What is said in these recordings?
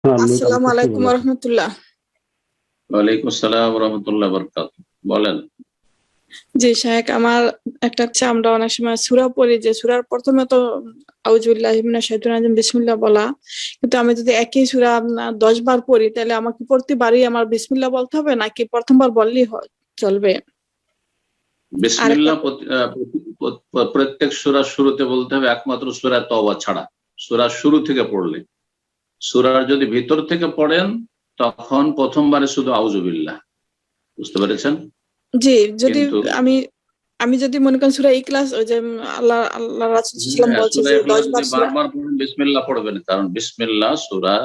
আসসালামু আলাইকুম রহমতুল্লাহ। ওয়ালাইকুম আসসালাম রহমতুল্লাহ বরকাতুহু। বলেন। জি শায়েখ, আমার একটা আমরা অনেক সময় সূরা পড়ি, যে সূরার প্রথমে তো আউযুবিল্লাহি মিনাশ শাইতানির রাজিম বিসমিল্লাহ বলা, কিন্তু আমি যদি একই সূরা 10 বার পড়ি, তাহলে আমাকে প্রতিবারই আমার বিসমিল্লাহ বলতে হবে, নাকি প্রথমবার বললেই চলবে? আর একটা বিসমিল্লাহ প্রত্যেক সূরার শুরুতে বলতে হবে, একমাত্র সূরা তওবা ছাড়া। সূরার শুরু থেকে পড়লে, সূরার যদি ভিতর থেকে পড়েন তখন প্রথমবারে শুধু আউযুবিল্লাহ। বুঝতে পেরেছেন? জি, যদি কিন্তু আমি আমি যদি মনে করেন সূরা ইখলাস, ওই যে আল্লাহ আল্লাহ রাসূল সাল্লাল্লাহু আলাইহি ওয়াসাল্লাম বলছে সূরা যে ইখলাস 10 যদি বার সূরা। বারবার পড়েন বিসমিল্লাহ পড়বেন, কারণ বিসমিল্লাহ সূরা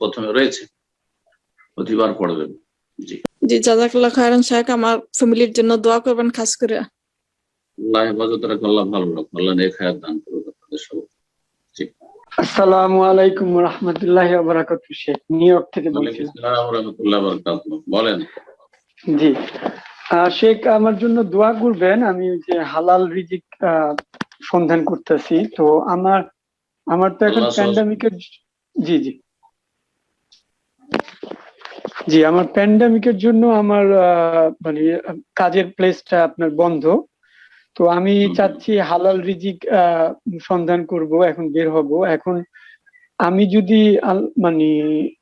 প্রথমে রয়েছে, প্রতিবার পড়বেন। জি, জি, জাযাকাল্লাহ খায়রান শায়েখ, আমার ফ্যামিলির জন্য দোয়া করবেন খাস করে। আল্লাহ হেফাজত রাখে, আল্লাহ ভালো রাখে, আল্লাহ নেক হায়াত দান করুক আপনাদের সবাই। জি, আসসালামু আলাইকুম রাহমাতুল্লাহি ওয়া বারাকাতুহু। শেখ নিউ ইয়র্ক থেকে ওয়ালাইকুম বলছিলাম। আসসালাম ওয়া রাহমাতুল্লাহি ওয়া বারাকাতুহু। বলেন। জি, শেখ আমার জন্য দোয়া করবেন। আমি ওই যে হালাল রিজিক সন্ধান করতেছি। তো আমার আমার তো এখন আল্লাহ সহজ প্যান্ডামিকের জি জি জি আমার প্যান্ডামিকের জন্য আমার মানে কাজের প্লেসটা আপনার বন্ধ। তো আমি চাচ্ছি হালাল রিজিক সন্ধান করব, এখন বের হব। এখন আমি যদি মানে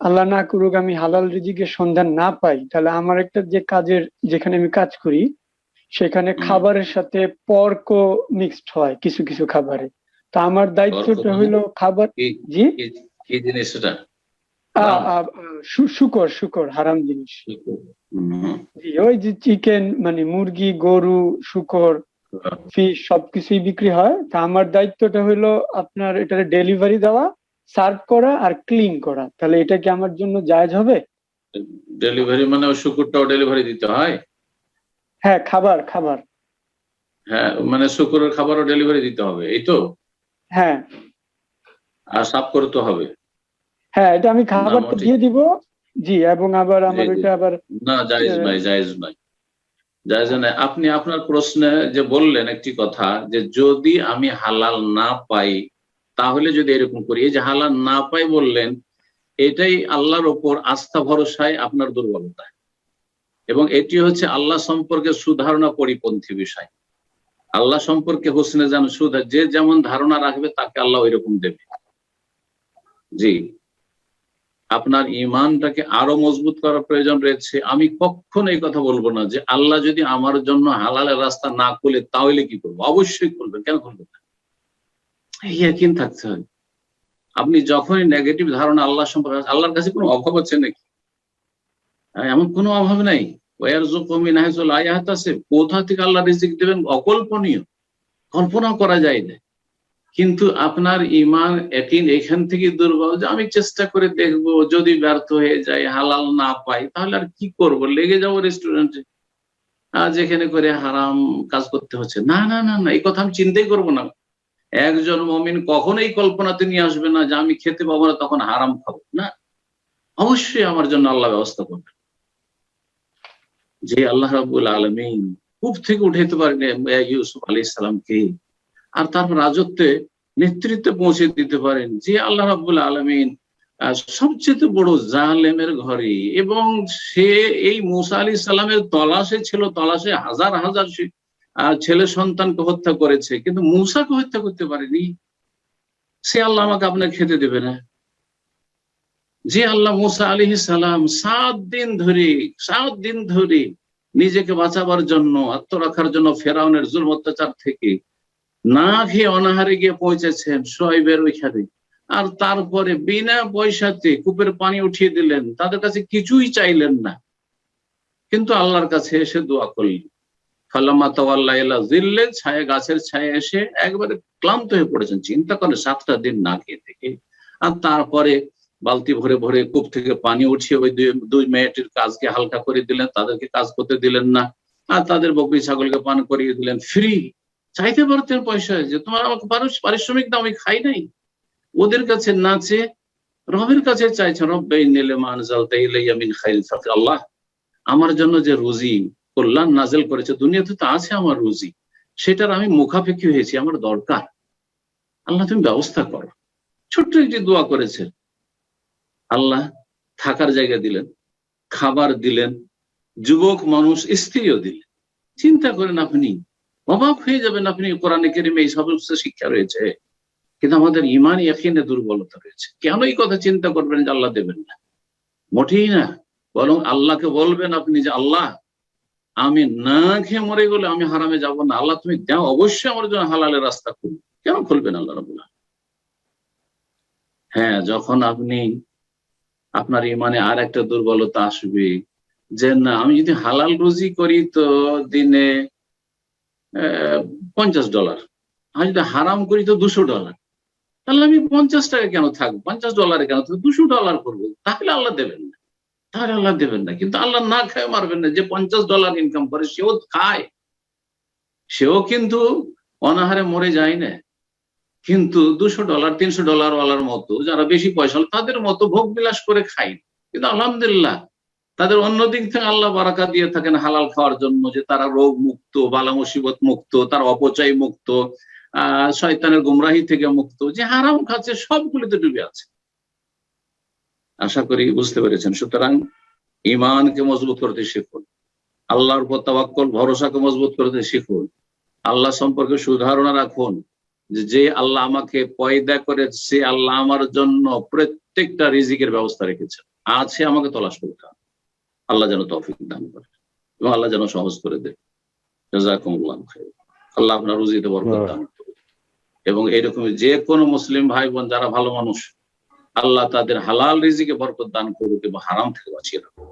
আল্লাহ না করুক আমি হালাল রিজিকের সন্ধান না পাই, তাহলে আমার একটা যে কাজের যেখানে আমি কাজ করি সেখানে খাবারের সাথে পর্ক মিক্সড হয় কিছু কিছু খাবারে। তো আমার দায়িত্বটা হইলো খাবার। জি, কি জিনিস এটা? শুকর শুকর হারাম জিনিস। জি, ওই যে চিকেন মানে মুরগি, গরু, শুকর, ফিশ সবকিছুই বিক্রি হয়। তা আমার দায়িত্বটা হইলো আপনার এটা ডেলিভারি দেওয়া, সার্ভ করা আর ক্লিন করা। তাহলে এটা কি আমার জন্য জায়েজ হবে? ডেলিভারি মানে ওই শুকুরটাও ডেলিভারি দিতে হয়? হ্যাঁ, খাবার খাবার। হ্যাঁ, মানে শুকুরের খাবারও ডেলিভারি দিতে হবে, এই তো? হ্যাঁ আর সাফ করতে হবে? হ্যাঁ, এটা আমি খাবারটা দিয়ে দিব। জি, এবং আবার আমার ওইটা আবার না, জায়েজ নয়, জায়েজ নয়, জায়েজ নয়। আপনি আপনার প্রশ্নে যে বললেন একটি কথা, যে যদি আমি হালাল না পাই তাহলে যদি এরকম করি, এই যে হালাল না পাই বললেন, এটাই আল্লাহর ওপর আস্থা ভরসায় আপনার দুর্বলতা, এবং এটি হচ্ছে আল্লাহ সম্পর্কে সুধারণা পরিপন্থী বিষয়। আল্লাহ সম্পর্কে হোসনে জান সুধা, যে যেমন ধারণা রাখবে তাকে আল্লাহ ওইরকম দেবে। জি, আপনার ইমানটাকে আরো মজবুত করার প্রয়োজন রয়েছে। আমি কখনো এই কথা বলবো না যে আল্লাহ যদি আমার জন্য হালালের রাস্তা না খুলে তাহলে কি করবো। অবশ্যই করবেন, কেন করবেন না? ইয়াকিন থাকতে হবে। আপনি যখনই নেগেটিভ ধারণা আল্লাহ সম্পর্কে, আল্লাহর কাছে কোনো অভাব আছে নাকি? এমন কোনো অভাব নাই। কোথা থেকে আল্লাহ রিজিক দেবেন অকল্পনীয়, কল্পনা করা যায় না। কিন্তু আপনার ইমান এখান থেকে দুর্বল, যে আমি চেষ্টা করে দেখবো, যদি ব্যর্থ হয়ে যায়, হালাল না পাই, তাহলে আর কি করব, লেগে যাবো রেস্টুরেন্টে, যেখানে করে হারাম কাজ করতে হচ্ছে। না না না না, এই কথা আমি চিন্তাই করবো না। একজন মুমিন কখনোই কল্পনাতে নিয়ে আসবে না যে আমি খেতে পাবো না তখন হারাম খাবো না। অবশ্যই আমার জন্য আল্লাহ ব্যবস্থা করবে। যে আল্লাহ রাব্বুল আলামিন কূপ থেকে উঠাইতে পারেন ইউসুফ আলাইহিস সালামকে, আর তার রাজত্বে নেতৃত্বে পৌঁছে দিতে পারেন, যে আল্লাহ রাব্বুল আলামিন সবচেয়ে বড় জালেমের ঘরে, এবং সে এই মুসা আলাইহিস সালামের তলাশে ছিল, তলাশে হাজার হাজার ছেলে সন্তানকে হত্যা করেছে, কিন্তু মুসাকে হত্যা করতে পারেনি। সে আল্লাহ আমাকে আপনাকে খেতে দেবে না। যে আল্লাহ মুসা আলাইহিস সালাম 7 দিন ধরে নিজেকে বাঁচাবার জন্য, আত্মরক্ষার জন্য ফেরাউনের জুলম অত্যাচার থেকে না খেয়ে অনাহারে গিয়ে পৌঁছেছেন শুআয়বের ওইখানে, আর তারপরে বিনা পয়সাতে কূপের পানি উঠিয়ে দিলেন, তাদের কাছে কিছুই চাইলেন না, কিন্তু আল্লাহর কাছে এসে দোয়া করলেন। ফালাম্মা তাওয়াল্লা ইলা যিল্লিল, ছায়া, গাছের ছায়া এসে একবারে ক্লান্ত হয়ে পড়েছেন। চিন্তা করেন 7টা দিন না খেয়ে থেকে, আর তারপরে বালতি ভরে ভরে কূপ থেকে পানি উঠিয়ে ওই দুই মেয়েটির কাজকে হালকা করে দিলেন, তাদেরকে কাজ করতে দিলেন না, আর তাদের বকরি ছাগলকে পান করিয়ে দিলেন ফ্রি। চাইতে পারতেন পয়সা, যে তোমার আমাকে পারিশ্রমিক দাও, আমি খাই নাই। ওদের কাছে না চেয়ে রবের কাছে চাইছেন, আল্লাহ আমার জন্য যে রুজি কল্যাণ নাজেল করেছে, দুনিয়াতে তো আছে আমার রুজি, সেটার আমি মুখাপেক্ষী হয়েছি, আমার দরকার, আল্লাহ তুমি ব্যবস্থা করো। ছোট্ট একটি দোয়া করেছেন। আল্লাহ থাকার জায়গা দিলেন, খাবার দিলেন, যুবক মানুষ স্ত্রীও দিলেন। চিন্তা করেন, আপনি অবাক হয়ে যাবেন। আপনি কোরআনে কারিমে এই সমস্ত শিক্ষা রয়েছে, কিন্তু আমাদের ইমান ইয়াকিনে দুর্বলতা রয়েছে। কেন এই কথা চিন্তা করবেন যে আল্লাহ দেবেন না? মোটেই না। বরং আল্লাহকে বলবেন আপনি যে আল্লাহ, আমি না খেয়ে মরে গেলে আমি হারামে যাব না, আল্লাহ তুমি দাও, অবশ্যই আমার জন্য হালালের রাস্তা খুলবে। কেন খুলবেন আল্লাহ রাব্বুল আলামিন? হ্যাঁ, যখন আপনি আপনার ইমানে আর একটা দুর্বলতা আসবে যে না, আমি যদি হালাল রুজি করি তো দিনে $50, আমি যদি হারাম করি তো $200, তাহলে আমি 50 টাকা কেন থাকবো, $50 কেন থাকবো, $200 করবো। তাহলে আল্লাহ দেবেন না, তাহলে আল্লাহ দেবেন না। কিন্তু আল্লাহ না খায় মারবেন না। যে $50 ইনকাম করে সেও খায়, সেও কিন্তু অনাহারে মরে যায় না। কিন্তু $200 $300 ওয়ালার মতো যারা বেশি পয়সা, তাদের মতো ভোগ বিলাস করে খায়। কিন্তু আলহামদুলিল্লাহ তাদের অন্যদিক থেকে আল্লাহ বারাকা দিয়ে থাকেন হালাল খাওয়ার জন্য, যে তারা রোগ মুক্ত, বালা মুসিবত মুক্ত, তার অপচয় মুক্ত, শয়তানের গুমরাহি থেকে মুক্ত। যে হারাম খাচ্ছে সবগুলিতে ডুবে আছে। আশা করি বুঝতে পেরেছেন। সুতরাং ইমানকে মজবুত করতে শিখুন, আল্লাহর উপর তাওয়াক্কুল ভরসাকে মজবুত করতে শিখুন, আল্লাহ সম্পর্কে সুধারণা রাখুন যে আল্লাহ আমাকে পয়দা করে, সে আল্লাহ আমার জন্য প্রত্যেকটা রিজিকের ব্যবস্থা রেখেছে, আছে, আমাকে তলাশ করতে হবে। আল্লাহ যেন তৌফিক দান করে এবং আল্লাহ যেন সহজ করে দেয়। জাযাকুমুল্লাহু খাইর। আল্লাহ আপনার রুজিতে বরকত দান করুন এবং এরকম যে কোনো মুসলিম ভাই বোন যারা ভালো মানুষ, আল্লাহ তাদের হালাল রিজিকে বরকত দান করুক এবং হারাম থেকে বাঁচিয়ে রাখুক।